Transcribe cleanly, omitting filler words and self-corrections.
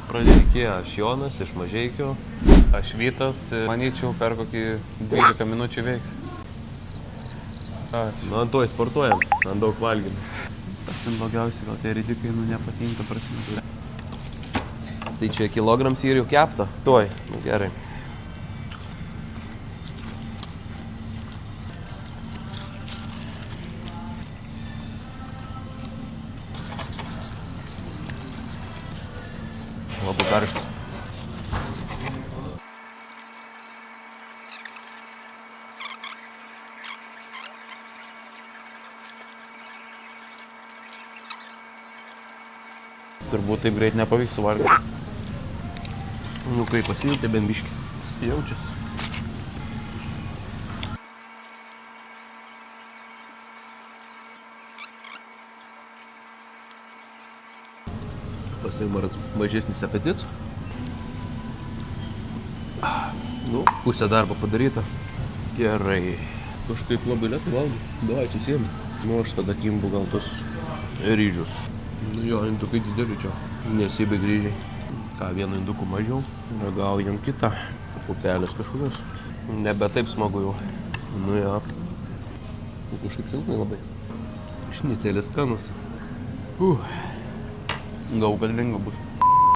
Pradėkė, aš Jonas iš Mažeikių. Aš Vytas, manyčiau, per kokį 12 minučių veiks. Nu, ant to sportuojam, ant daug valgym. Tas ten blogiausiai, gal tie ridikai, nepatinka prasme. Tai čia kilograms ir jau kepta? Tuoj, nu gerai. Labai karštas. Turbūt taip greit nepavyks suvalgyti. Nu kaip, pasijutė bent biškį? Jaučiasi. Pasidarė mažesnis apetits. Nu, pusę darbo padaryta. Gerai. Kažkaip labai lėtai valgau. Davai, atsisėm. Nu, aš tada kimbu gal tos ryžius. Nu jo, indukai dideli čia. Nesibė ryžiai. Ką, vienu induku mažiau. Ragaujam kitą. Pupelės kažkokios. Nebe taip smagu jau. Nu jo. Kažkaip silpnai labai. Šnitėlis skanus. Gal kad lengva bus.